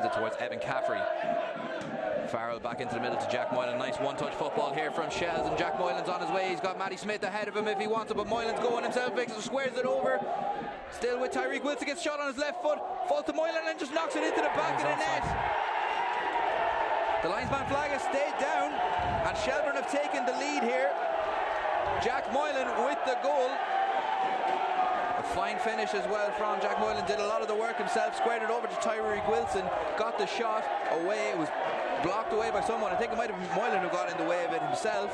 Towards Evan Caffrey. Farrell back into the middle to Jack Moylan. Nice one-touch football here from Shells, and Jack Moylan's on his way. He's got Matty Smith ahead of him if he wants it, but Moylan's going himself. Vixen squares it over. Still with Tyreek Wilson, gets shot on his left foot. Falls to Moylan and just knocks it into the back of the net. The linesman flag has stayed down, and Shelbourne have taken the lead here. Jack Moylan with the goal. A fine finish as well from Jack Moylan. Did a lot of the work himself. Squared it over to Tyreek Wilson. Got the shot away. It was blocked away by someone. I think it might have been Moylan who got in the way of it himself.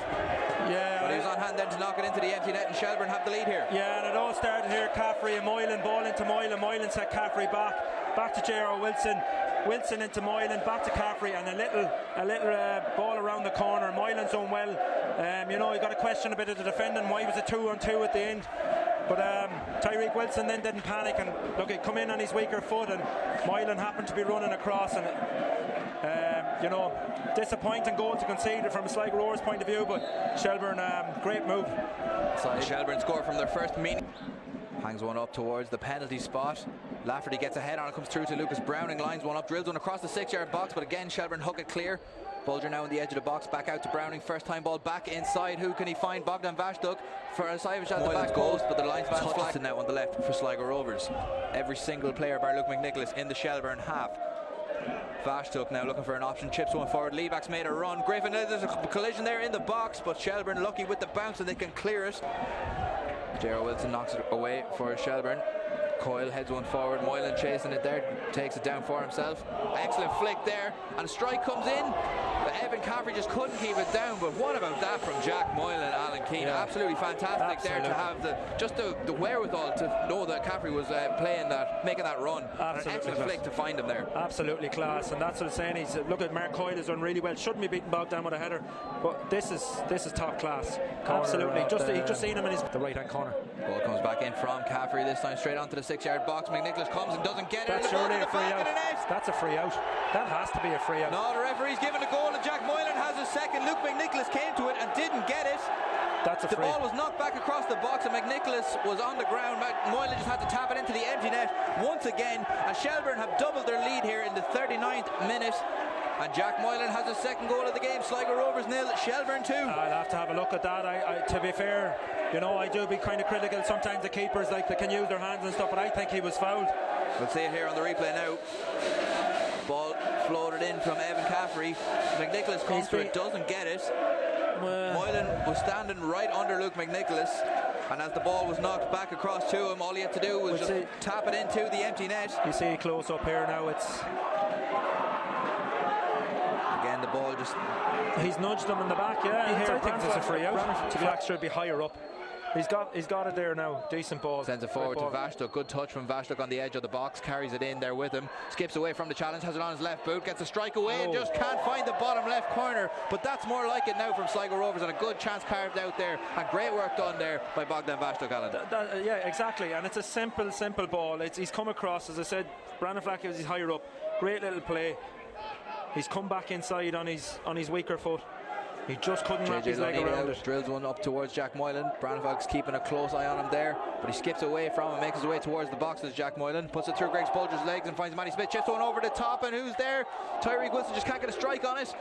Yeah. But he was on hand then to knock it into the empty net, and Shelbourne have the lead here. Yeah, and it all started here. Caffrey and Moylan. Ball into Moylan. Moylan set Caffrey back. Back to J.R. Wilson. Wilson into Moylan. Back to Caffrey, and a little ball around the corner. Moylan's done well. You know, you got to question a bit of the defending. Why was it 2-on-2 at the end? But Tyreek Wilson then didn't panic, and look, he come in on his weaker foot, and Moylan happened to be running across, and you know, disappointing goal to concede from a Sligo Rovers point of view, but Shelbourne, great move. So Shelbourne score from their first meeting. Hangs one up towards the penalty spot. Lafferty gets ahead on it, comes through to Lucas Browning, lines one up, drills one across the 6-yard box, but again Shelbourne hook it clear. Bulger now on the edge of the box, back out to Browning, first time ball back inside. Who can he find? Bogdan Vashduk for a side at the back post, but the linesman's flag now on the left for Sligo Rovers. Every single player bar Luke McNicholas in the Shelbourne half. Vashduk now looking for an option, chips one forward. Leeback's made a run. Griffin, there's a collision there in the box, but Shelbourne lucky with the bounce and they can clear it. J.R. Wilson knocks it away for Shelbourne. Coyle heads one forward. Moylan chasing it there, takes it down for himself. Excellent flick there, and a strike comes in. But Evan Caffrey just couldn't keep it down. But what about that from Jack Moylan, Alan Keane? Yeah. Absolutely fantastic. Absolutely. There to have the wherewithal to know that Caffrey was making that run. Absolutely. An excellent flick to find him there. Absolutely class, and that's what I'm saying. He's look at Mark Coyle has done really well. Shouldn't be beating Bogdan with a header, but this is top class. Corner, absolutely. Just seen him in the right hand corner. Ball comes back in from Caffrey, this time straight onto the 6-yard box. McNicholas comes and doesn't get it. That's surely a free out. That's a free out. That has to be a free out. No, the referee's given the goal, and Jack Moylan has a second. Luke McNicholas came to it and didn't get it. That's a free. The ball was knocked back across the box, and McNicholas was on the ground. Moylan just had to tap it into the empty net once again, and Shelbourne have doubled their lead here in the 39th minute. And Jack Moylan has the second goal of the game. Sligo Rovers 0, Shelbourne 2. I'll have to have a look at that. To be fair, you know, I do be kind of critical. Sometimes the keepers, like, they can use their hands and stuff, but I think he was fouled. We'll see it here on the replay now. Ball floated in from Evan Caffrey. McNicholas comes to it, doesn't get it. Moylan was standing right under Luke McNicholas, and as the ball was knocked back across to him, all he had to do was just tap it into the empty net. You see close up here now, it's... Again, the ball just... He's nudged him in the back, yeah. I think it's a free out. The flag should be higher up. He's got it there now. Decent ball. Sends it forward to Vashduk. Good touch from Vashduk on the edge of the box. Carries it in there with him. Skips away from the challenge. Has it on his left boot. Gets a strike away and just can't find the bottom left corner. But that's more like it now from Sligo Rovers, and a good chance carved out there. And great work done there by Bogdan Vashduk, Alan. Yeah, exactly. And it's a simple ball. He's come across, as I said, Brandon Flack is higher up. Great little play. He's come back inside on his weaker foot. He just couldn't wrap his leg around it. Drills one up towards Jack Moylan. Brandon's keeping a close eye on him there, but he skips away from him, makes his way towards the boxes. Jack Moylan puts it through Greg Spolger's legs and finds Matty Smith. Chips one over the top, and who's there? Tyreek Wilson just can't get a strike on it.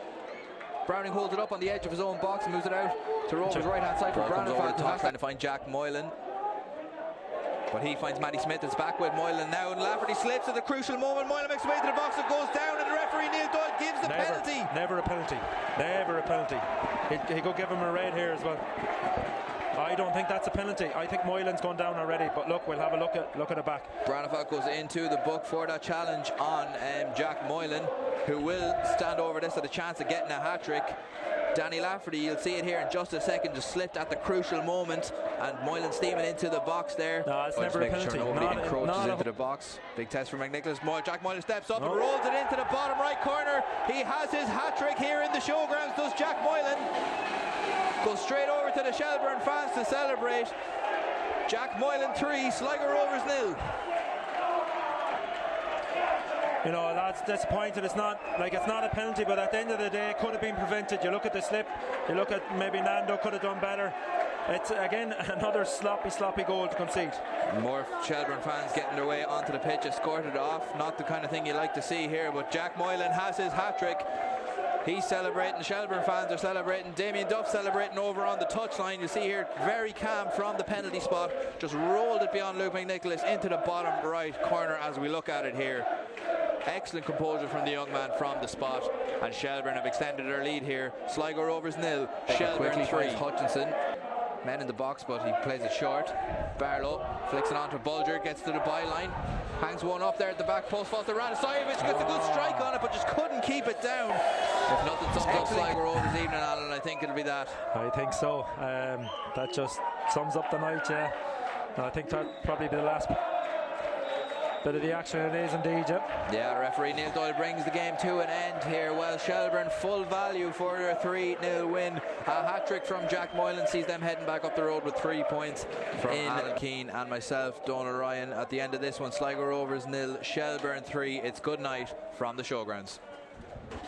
Browning holds it up on the edge of his own box and moves it out to Rovers' right hand side for Brandon. Trying to find Jack Moylan, but he finds Matty Smith. It's back with Moylan now, and Lafferty slips at the crucial moment. Moylan makes his way to the box, it goes down, and the referee Neil Doyle gives the penalty. Never a penalty. Never a penalty. He could give him a red here as well. I don't think that's a penalty. I think Moylan's gone down already, but look, we'll have a look at it back. Brandon goes into the book for that challenge on Jack Moylan, who will stand over this at a chance of getting a hat-trick. Danny Lafferty, you'll see it here in just a second, just slipped at the crucial moment, and Moylan steaming into the box there. No, it's never a penalty. Sure nobody encroaches into the box. Big test for McNicholas. Jack Moylan steps up and rolls it into the bottom right corner. He has his hat-trick here in the Showgrounds, does Jack Moylan. Goes straight over to the Shelbourne fans to celebrate. Jack Moylan 3, Sligo Rovers 0. You know, that's disappointed. It's not a penalty, but at the end of the day, it could have been prevented. You look at the slip, you look at maybe Nando could have done better. It's again another sloppy goal to concede. More Shelbourne fans getting their way onto the pitch, escorted off. Not the kind of thing you like to see here, but Jack Moylan has his hat-trick. He's celebrating, the Shelbourne fans are celebrating, Damien Duff celebrating over on the touchline. You see here, very calm from the penalty spot, just rolled it beyond Luke McNicholas into the bottom right corner as we look at it here. Excellent composure from the young man from the spot, and Shelbourne have extended their lead here. Sligo Rovers 0, Shelbourne 3. Hutchinson, men in the box, but he plays it short. Barlow flicks it onto Bulger, gets to the byline, hangs one up there at the back post. Foster Ranasajevic gets a good strike on it, but just couldn't keep it down. If nothing sums up Sligo Rovers evening, Alan, I think it'll be that. I think so. That just sums up the night, yeah. And I think that'll probably be the last bit of the action. It is indeed, yeah. Yeah, referee Neil Doyle brings the game to an end here. Well, Shelbourne full value for their 3-0 win. A hat-trick from Jack Moylan sees them heading back up the road with 3 points from Alan Keane and myself, Donal Ryan. At the end of this one, Sligo Rovers 0, Shelbourne 3. It's good night from the Showgrounds.